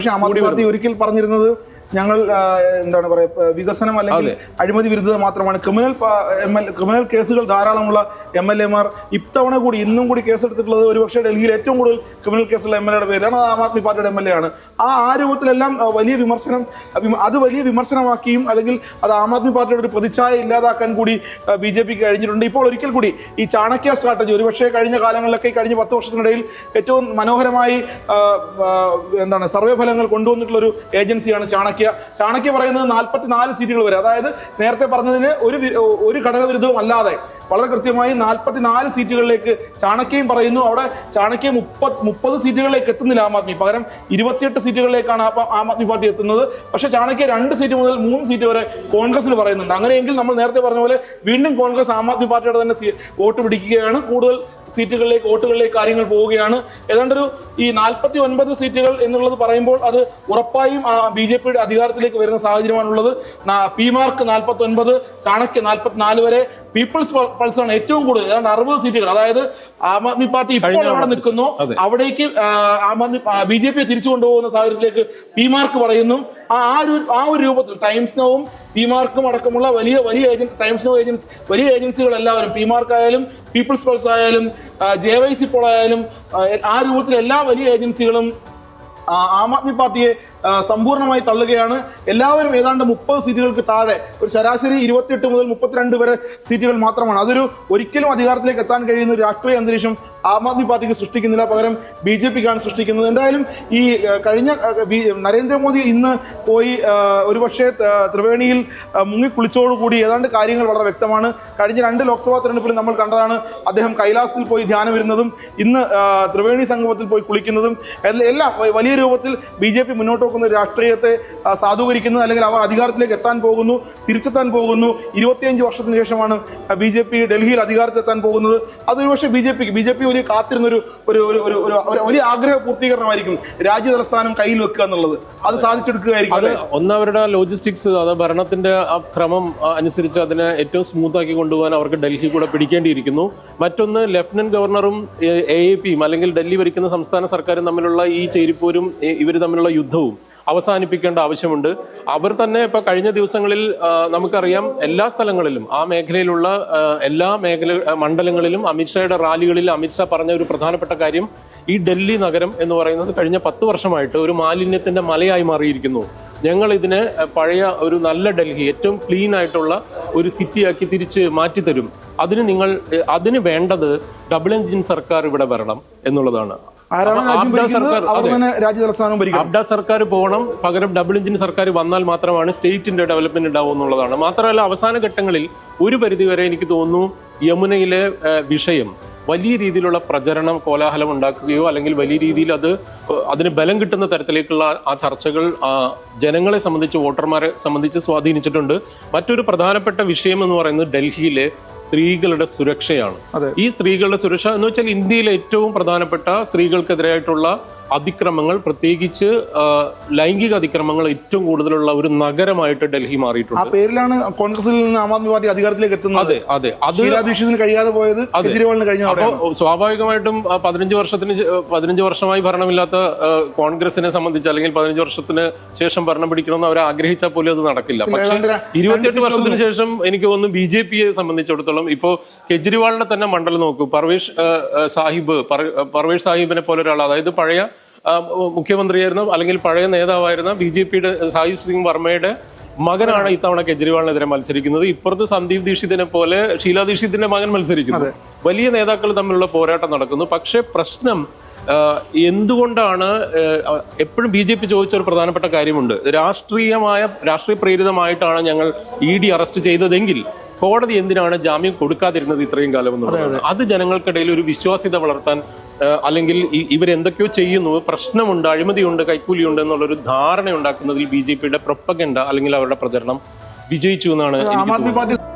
പക്ഷെ ആം ആദ്മി പാർട്ടി ഒരിക്കൽ പറഞ്ഞിരുന്നത് ഞങ്ങൾ എന്താണ് പറയുക വികസനം അല്ലെങ്കിൽ അഴിമതി വിരുദ്ധത മാത്രമാണ്. ക്രിമിനൽ കേസുകൾ ധാരാളമുള്ള MLA-മാർ ഇത്തവണ കൂടി ഇന്നും കൂടി കേസെടുത്തിട്ടുള്ളത് ഒരുപക്ഷെ ഡൽഹിയിൽ ഏറ്റവും കൂടുതൽ ക്രിമിനൽ കേസുള്ള MLA-യുടെ പേരിലാണ്. അത് ആം ആദ്മി പാർട്ടിയുടെ MLA ആണ്. ആ രൂപത്തിലെല്ലാം വലിയ വിമർശനമാക്കിയും അല്ലെങ്കിൽ അത് ആം ആദ്മി പാർട്ടിയുടെ ഒരു പ്രതിച്ഛായ ഇല്ലാതാക്കാൻ കൂടി BJPക്ക് കഴിഞ്ഞിട്ടുണ്ട്. ഇപ്പോൾ ഒരിക്കൽ കൂടി ഈ ചാണക്യ സ്ട്രാറ്റജി ഒരുപക്ഷെ കഴിഞ്ഞ കാലങ്ങളിലൊക്കെ കഴിഞ്ഞ 10 വർഷത്തിനിടയിൽ ഏറ്റവും മനോഹരമായി സർവേ ഫലങ്ങൾ കൊണ്ടുവന്നിട്ടുള്ള ഒരു ഏജൻസിയാണ് ചാണക്യ പറയുന്നത് 44 സീറ്റുകൾ വരെ, അതായത് നേരത്തെ പറഞ്ഞതിന് ഒരു ഘടകവിരുദ്ധവും അല്ലാതെ വളരെ കൃത്യമായി 44 സീറ്റുകളിലേക്ക് ചാണക്യം പറയുന്നു. അവിടെ ചാണക്യം 30 സീറ്റുകളിലേക്ക് എത്തുന്നില്ല ആം ആദ്മി, പകരം 28 സീറ്റുകളിലേക്കാണ് ആം ആദ്മി പാർട്ടി എത്തുന്നത്. പക്ഷെ ചാണക്യ 2 സീറ്റ് മുതൽ 3 സീറ്റ് വരെ കോൺഗ്രസിന് പറയുന്നുണ്ട്. അങ്ങനെയെങ്കിൽ നമ്മൾ നേരത്തെ പറഞ്ഞ പോലെ വീണ്ടും കോൺഗ്രസ് ആം ആദ്മി പാർട്ടിയുടെ തന്നെ വോട്ട് പിടിക്കുകയാണ്. കൂടുതൽ വോട്ടുകളിലേക്ക് കാര്യങ്ങൾ പോവുകയാണ്. ഏതാണ്ടൊരു ഈ 49 സീറ്റുകൾ എന്നുള്ളത് പറയുമ്പോൾ അത് ഉറപ്പായും BJPയുടെ അധികാരത്തിലേക്ക് വരുന്ന സാഹചര്യമാണുള്ളത്. പി-മാർക്ക് 49, ചാണക്യ 44 വരെ. പീപ്പിൾസ് പൾസാണ് ഏറ്റവും കൂടുതൽ, ഏതാണ്ട് 60 സീറ്റുകൾ. അതായത് ആം ആദ്മി പാർട്ടി ഇപ്പോൾ അവിടെ നിൽക്കുന്നു, അവിടേക്ക് BJP തിരിച്ചു കൊണ്ടുപോകുന്ന സാഹചര്യത്തിലേക്ക് പി-മാർക്ക് പറയുന്നു. ആ ഒരു രൂപത്തിൽ ടൈംസ് നൗവും പി-മാർക്കും അടക്കമുള്ള വലിയ ടൈംസ് നൗ വലിയ ഏജൻസികൾ എല്ലാവരും, പി-മാർക്ക് ആയാലും പീപ്പിൾസ് പൾസ് ആയാലും JYC പോൾ ആയാലും ആ രൂപത്തിൽ എല്ലാ വലിയ ഏജൻസികളും ആം ആദ്മി പാർട്ടിയെ സമ്പൂർണ്ണമായി തള്ളുകയാണ്. എല്ലാവരും ഏതാണ്ട് 30 സീറ്റുകൾക്ക് താഴെ, ഒരു ശരാശരി 28 മുതൽ 32 വരെ സീറ്റുകൾ മാത്രമാണ്. അതൊരു ഒരിക്കലും അധികാരത്തിലേക്ക് എത്താൻ കഴിയുന്ന ഒരു രാഷ്ട്രീയ അന്തരീക്ഷം ആം ആദ്മി പാർട്ടിക്ക് സൃഷ്ടിക്കുന്നില്ല, പകരം BJPക്കാണ് സൃഷ്ടിക്കുന്നത്. എന്തായാലും ഈ കഴിഞ്ഞ നരേന്ദ്രമോദി ഇന്ന് പോയി ഒരുപക്ഷെ ത്രിവേണിയിൽ മുങ്ങിക്കുളിച്ചോടുകൂടി ഏതാണ്ട് കാര്യങ്ങൾ വളരെ വ്യക്തമാണ്. കഴിഞ്ഞ 2 ലോക്സഭാ തെരഞ്ഞെടുപ്പിൽ നമ്മൾ കണ്ടതാണ് അദ്ദേഹം കൈലാസത്തിൽ പോയി ധ്യാനം വരുന്നതും ഇന്ന് ത്രിവേണി സംഗമത്തിൽ പോയി കുളിക്കുന്നതും. എല്ലാം വലിയ രൂപത്തിൽ BJP മുന്നോട്ട് വെക്കുന്ന രാഷ്ട്രീയത്തെ സാധൂകരിക്കുന്നത്, അല്ലെങ്കിൽ അവർ അധികാരത്തിലേക്ക് എത്താൻ പോകുന്നു, തിരിച്ചെത്താൻ പോകുന്നു. 25 വർഷത്തിന് ശേഷമാണ് BJP ഡൽഹിയിൽ അധികാരത്തിലെത്താൻ പോകുന്നത്. അതൊരുപക്ഷെ BJP വലിയ കാത്തിരുന്നൊരു വലിയ ആഗ്രഹ പൂർത്തീകരണമായിരിക്കും രാജ്യതലസ്ഥാനം കയ്യിൽ വെക്കുക എന്നുള്ളത്. അത് സാധിച്ചെടുക്കുകയായിരിക്കും. അത് ഒന്നവരുടെ ലോജിസ്റ്റിക്സ്, അത് ഭരണത്തിന്റെ ആ ക്രമം അനുസരിച്ച് അതിനെ ഏറ്റവും സ്മൂത്ത് ആക്കി കൊണ്ടുപോകാൻ അവർക്ക് ഡൽഹി കൂടെ പിടിക്കേണ്ടിയിരിക്കുന്നു. മറ്റൊന്ന്, ലഫ്റ്റനന്റ് ഗവർണറും AAPയും അല്ലെങ്കിൽ ഡൽഹി ഭരിക്കുന്ന സംസ്ഥാന സർക്കാരും തമ്മിലുള്ള ഈ ചേരിപ്പോരും ഇവർ തമ്മിലുള്ള യുദ്ധവും അവസാനിപ്പിക്കേണ്ട ആവശ്യമുണ്ട്. അവർ തന്നെ ഇപ്പൊ കഴിഞ്ഞ ദിവസങ്ങളിൽ നമുക്കറിയാം എല്ലാ സ്ഥലങ്ങളിലും ആ മേഖലയിലുള്ള എല്ലാ മണ്ഡലങ്ങളിലും അമിത്ഷായുടെ റാലികളിൽ അമിത്ഷാ പറഞ്ഞ ഒരു പ്രധാനപ്പെട്ട കാര്യം, ഈ ഡൽഹി നഗരം എന്ന് പറയുന്നത് കഴിഞ്ഞ 10 വർഷമായിട്ട് ഒരു മാലിന്യത്തിന്റെ മലയായി മാറിയിരിക്കുന്നു. ഞങ്ങൾ ഇതിനെ പഴയ ഒരു നല്ല ഡൽഹി, ഏറ്റവും ക്ലീൻ ആയിട്ടുള്ള ഒരു സിറ്റിയാക്കി തിരിച്ച് മാറ്റിത്തരും. അതിന് വേണ്ടത് ഡബിൾ എഞ്ചിൻ സർക്കാർ ഇവിടെ വരണം എന്നുള്ളതാണ്. അബ്ഡ സർക്കാർ പോകണം, പകരം ഡബിൾ എഞ്ചിൻ സർക്കാർ വന്നാൽ മാത്രമാണ് സ്റ്റേറ്റിന്റെ ഡെവലപ്മെന്റ് ഉണ്ടാവും എന്നുള്ളതാണ്. മാത്രമല്ല അവസാന ഘട്ടങ്ങളിൽ ഒരു പരിധിവരെ എനിക്ക് തോന്നുന്നു യമുനയിലെ വിഷയം വലിയ രീതിയിലുള്ള പ്രചരണം, കോലാഹലം ഉണ്ടാക്കുകയോ അല്ലെങ്കിൽ വലിയ രീതിയിൽ അതിന് ബലം കിട്ടുന്ന തരത്തിലേക്കുള്ള ആ ചർച്ചകൾ ജനങ്ങളെ സംബന്ധിച്ച്, വോട്ടർമാരെ സംബന്ധിച്ച് സ്വാധീനിച്ചിട്ടുണ്ട്. മറ്റൊരു പ്രധാനപ്പെട്ട വിഷയം എന്ന് പറയുന്നത് ഡൽഹിയിലെ സ്ത്രീകളുടെ സുരക്ഷയാണ്. ഈ സ്ത്രീകളുടെ സുരക്ഷ എന്ന് വെച്ചാൽ ഇന്ത്യയിലെ ഏറ്റവും പ്രധാനപ്പെട്ട സ്ത്രീകൾക്കെതിരായിട്ടുള്ള അതിക്രമങ്ങൾ, പ്രത്യേകിച്ച് ലൈംഗിക അതിക്രമങ്ങൾ ഏറ്റവും കൂടുതലുള്ള ഒരു നഗരമായിട്ട് ഡൽഹി മാറിയിട്ടുണ്ട്. ആ പേരിലാണ് കോൺഗ്രസിൽ നിന്ന് ആം ആദ്മി പാർട്ടി അധികാരത്തിലേക്ക് എത്തുന്നത്. അതെ അത് കഴിയാതെ പോയത് കേജ്രിവാളിന് കഴിഞ്ഞ. അപ്പോൾ സ്വാഭാവികമായിട്ടും 15 വർഷമായി ഭരണമില്ലാത്ത കോൺഗ്രസിനെ സംബന്ധിച്ച്, അല്ലെങ്കിൽ 15 വർഷത്തിന് ശേഷം ഭരണം പിടിക്കണമെന്ന് അവർ ആഗ്രഹിച്ചാൽ പോലും അത് നടക്കില്ല. പക്ഷേ 28 വർഷത്തിന് ശേഷം എനിക്ക് തോന്നുന്നു BJPയെ സംബന്ധിച്ചിടത്തോളം ഇപ്പോ കേജ്രിവാളിന്റെ തന്നെ മണ്ഡലം നോക്കൂ. പർവേഷ് സാഹിബിനെ പോലെ ഒരാൾ, അതായത് പഴയ മുഖ്യമന്ത്രിയായിരുന്ന അല്ലെങ്കിൽ പഴയ നേതാവായിരുന്ന BJPയുടെ സാഹിബ് സിംഗ് വർമ്മയുടെ മകനാണ് ഇത്തവണ കേജ്രിവാളിനെതിരെ മത്സരിക്കുന്നത്. ഇപ്പുറത്ത് സന്ദീപ് ദീക്ഷിതിനെ പോലെ ഷീലാ ദീക്ഷിതിന്റെ മകൻ മത്സരിക്കുന്നു. വലിയ നേതാക്കൾ തമ്മിലുള്ള പോരാട്ടം നടക്കുന്നു. പക്ഷെ പ്രശ്നം എന്തുകൊണ്ടാണ് എപ്പോഴും BJP ചോദിച്ച ഒരു പ്രധാനപ്പെട്ട കാര്യമുണ്ട്. രാഷ്ട്രീയ പ്രേരിതമായിട്ടാണ് ഞങ്ങൾ ED അറസ്റ്റ് ചെയ്തതെങ്കിൽ കോടതി എന്തിനാണ് ജാമ്യം കൊടുക്കാതിരുന്നത് ഇത്രയും കാലം എന്നുള്ളതാണ്. അത് ജനങ്ങൾക്കിടയിൽ ഒരു വിശ്വാസ്യത വളർത്താൻ, അല്ലെങ്കിൽ ഇവരെന്തൊക്കെയോ ചെയ്യുന്നു, പ്രശ്നമുണ്ട്, അഴിമതിയുണ്ട്, കൈക്കൂലിയുണ്ട് എന്നുള്ളൊരു ധാരണ ഉണ്ടാക്കുന്നതിൽ BJPയുടെ പ്രൊപ്പഗൻഡ അല്ലെങ്കിൽ അവരുടെ പ്രചരണം വിജയിച്ചു എന്നാണ് എനിക്ക് തോന്നുന്നത്.